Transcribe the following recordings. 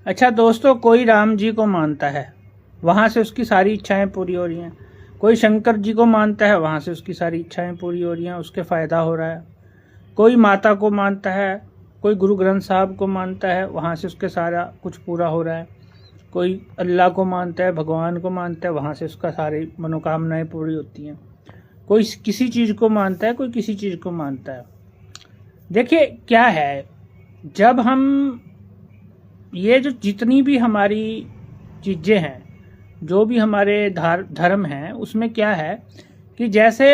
अच्छा दोस्तों, कोई राम जी को मानता है, वहाँ से उसकी सारी इच्छाएं पूरी हो रही हैं। कोई शंकर जी को मानता है, वहाँ से उसकी सारी इच्छाएं पूरी हो रही हैं, उसके फ़ायदा हो रहा है। कोई माता को मानता है, कोई गुरु ग्रंथ साहब को मानता है, वहाँ से उसके सारा कुछ पूरा हो रहा है। कोई अल्लाह को मानता है, भगवान को मानता है, वहाँ से उसका सारी मनोकामनाएं पूरी होती हैं। कोई किसी चीज़ को मानता है, कोई किसी चीज़ को मानता है। देखिए क्या है, जब हम ये जो जितनी भी हमारी चीज़ें हैं, जो भी हमारे धर्म हैं, उसमें क्या है कि जैसे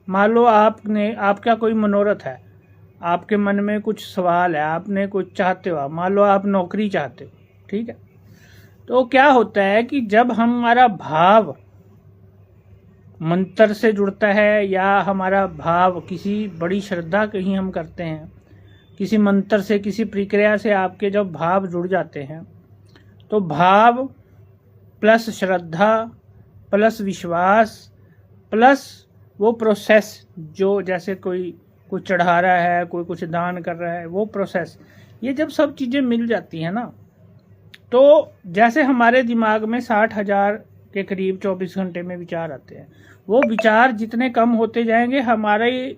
मान लो आपका कोई मनोरथ है, आपके मन में कुछ सवाल है, आपने कुछ चाहते हो, मान लो आप नौकरी चाहते हो, ठीक है। तो क्या होता है कि जब हमारा भाव मंत्र से जुड़ता है या हमारा भाव किसी बड़ी श्रद्धा कहीं हम करते हैं, किसी मंत्र से, किसी प्रक्रिया से आपके जब भाव जुड़ जाते हैं, तो भाव प्लस श्रद्धा प्लस विश्वास प्लस वो प्रोसेस, जो जैसे कोई कुछ चढ़ा रहा है, कोई कुछ दान कर रहा है, वो प्रोसेस, ये जब सब चीज़ें मिल जाती हैं ना, तो जैसे हमारे दिमाग में 60,000 के करीब 24 घंटे में विचार आते हैं। वो विचार जितने कम होते जाएंगे, हमारे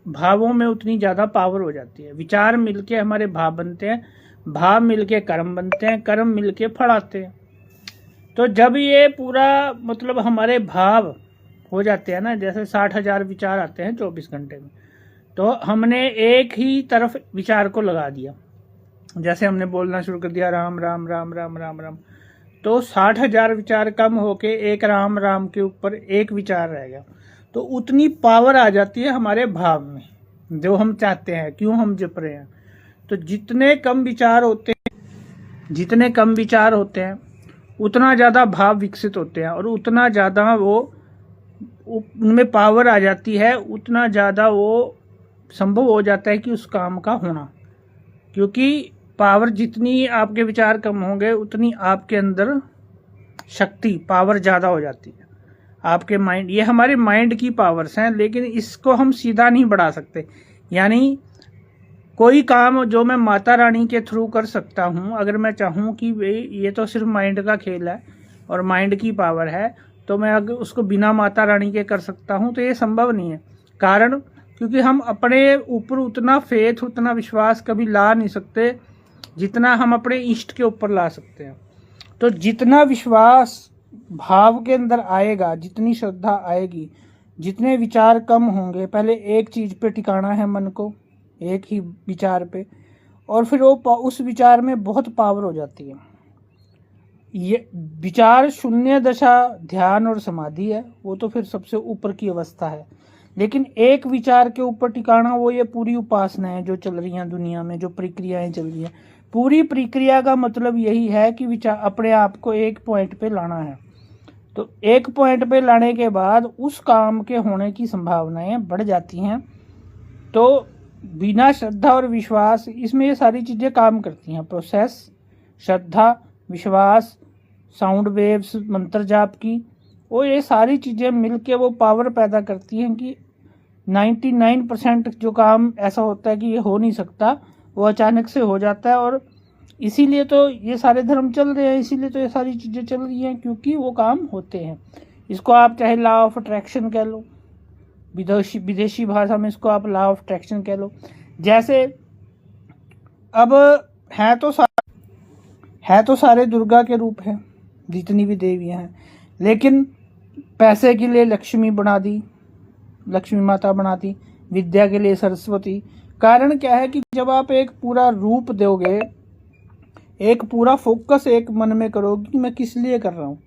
भावों में उतनी ज़्यादा पावर हो जाती है। विचार मिलके हमारे भाव बनते हैं, भाव मिलके कर्म बनते हैं, कर्म मिलके फल आते हैं। तो जब ये पूरा मतलब हमारे भाव हो जाते हैं ना, जैसे 60,000 विचार आते हैं 24 घंटे में, तो हमने एक ही तरफ विचार को लगा दिया। जैसे हमने बोलना शुरू कर दिया राम राम राम राम राम राम, तो 60,000 विचार कम होके एक राम राम के ऊपर एक विचार रह गया। तो उतनी पावर आ जाती है हमारे भाव में, जो हम चाहते हैं, क्यों हम जप रहे हैं। तो जितने कम विचार होते हैं उतना ज़्यादा भाव विकसित होते हैं, और उतना ज़्यादा वो उनमें पावर आ जाती है, उतना ज़्यादा वो संभव हो जाता है कि उस काम का होना। क्योंकि पावर जितनी आपके विचार कम होंगे, उतनी आपके अंदर शक्ति पावर ज़्यादा हो जाती है। आपके माइंड, ये हमारे माइंड की पावर्स हैं, लेकिन इसको हम सीधा नहीं बढ़ा सकते। यानी कोई काम जो मैं माता रानी के थ्रू कर सकता हूँ, अगर मैं चाहूँ कि ये तो सिर्फ माइंड का खेल है और माइंड की पावर है, तो मैं अगर उसको बिना माता रानी के कर सकता हूँ, तो ये संभव नहीं है। कारण क्योंकि हम अपने ऊपर उतना फेथ, उतना विश्वास कभी ला नहीं सकते जितना हम अपने इष्ट के ऊपर ला सकते हैं। तो जितना विश्वास भाव के अंदर आएगा, जितनी श्रद्धा आएगी, जितने विचार कम होंगे, पहले एक चीज़ पे टिकाना है मन को, एक ही विचार पे, और फिर वो उस विचार में बहुत पावर हो जाती है। ये विचार शून्य दशा ध्यान और समाधि है, वो तो फिर सबसे ऊपर की अवस्था है। लेकिन एक विचार के ऊपर टिकाना, वो ये पूरी उपासनाएं जो चल रही हैं दुनिया में, जो प्रक्रियाएं चल रही हैं, पूरी प्रक्रिया का मतलब यही है कि विचार अपने आप को एक पॉइंट पे लाना है। तो एक पॉइंट पे लाने के बाद उस काम के होने की संभावनाएं बढ़ जाती हैं। तो बिना श्रद्धा और विश्वास, इसमें ये सारी चीज़ें काम करती हैं। प्रोसेस, श्रद्धा, विश्वास, साउंड वेव्स मंत्र जाप की, वो ये सारी चीज़ें मिलके वो पावर पैदा करती हैं कि 99% जो काम ऐसा होता है कि ये हो नहीं सकता, वो अचानक से हो जाता है। और इसीलिए तो ये सारे धर्म चल रहे हैं, इसीलिए तो ये सारी चीज़ें चल रही हैं, क्योंकि वो काम होते हैं। इसको आप चाहे लॉ ऑफ अट्रैक्शन कह लो, विदेशी भाषा में इसको आप लॉ ऑफ अट्रैक्शन कह लो। जैसे अब है तो सारे दुर्गा के रूप हैं, जितनी भी देवियां हैं, लेकिन पैसे के लिए लक्ष्मी बना दी, लक्ष्मी माता बना दी, विद्या के लिए सरस्वती। कारण क्या है कि जब आप एक पूरा रूप दोगे, एक पूरा फोकस एक मन में करोगे कि मैं किस लिए कर रहा हूँ,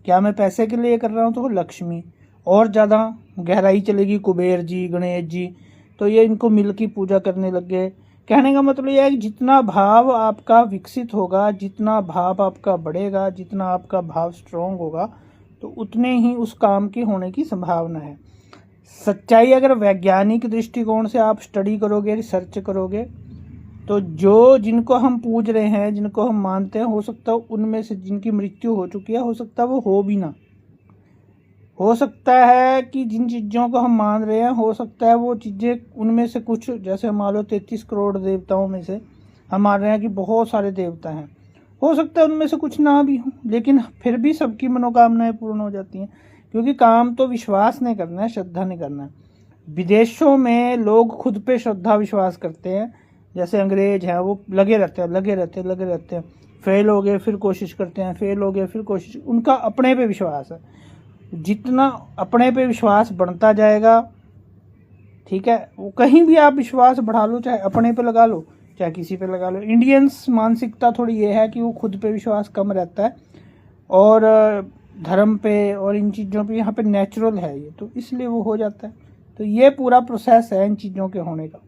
क्या मैं पैसे के लिए कर रहा हूँ, तो लक्ष्मी। और ज़्यादा गहराई चलेगी, कुबेर जी, गणेश जी, तो ये इनको मिल की पूजा करने लग गए। कहने का मतलब यह है कि जितना भाव आपका विकसित होगा, जितना भाव आपका बढ़ेगा, जितना आपका भाव स्ट्रॉन्ग होगा, तो उतने ही उस काम के होने की संभावना है। सच्चाई अगर वैज्ञानिक दृष्टिकोण से आप स्टडी करोगे, रिसर्च करोगे, तो जिनको हम पूज रहे हैं, जिनको हम मानते हैं, हो सकता है उनमें से जिनकी मृत्यु हो चुकी है, हो सकता है वो हो भी ना। हो सकता है कि जिन चीज़ों को हम मान रहे हैं, हो सकता है वो चीज़ें उनमें से कुछ, जैसे मान लो 33 करोड़ देवताओं में से हम मान रहे हैं कि बहुत सारे देवता हैं, हो सकता है उनमें से कुछ ना भी हो, लेकिन फिर भी सबकी मनोकामनाएं पूर्ण हो जाती हैं, क्योंकि काम तो विश्वास नहीं करना है, श्रद्धा नहीं करना है। विदेशों में लोग खुद पे श्रद्धा विश्वास करते हैं, जैसे अंग्रेज हैं वो लगे रहते हैं, फेल हो गए फिर कोशिश करते हैं, फेल हो गए फिर कोशिश, उनका अपने पे विश्वास है। जितना अपने पे विश्वास बढ़ता जाएगा, ठीक है, वो कहीं भी आप विश्वास बढ़ा लो, चाहे अपने पे लगा लो चाहे किसी पे लगा लो। इंडियंस मानसिकता थोड़ी ये है कि वो खुद पे विश्वास कम रहता है, और धर्म पे और इन चीज़ों पे यहाँ पे नेचुरल है ये, तो इसलिए वो हो जाता है। तो ये पूरा प्रोसेस है इन चीज़ों के होने का।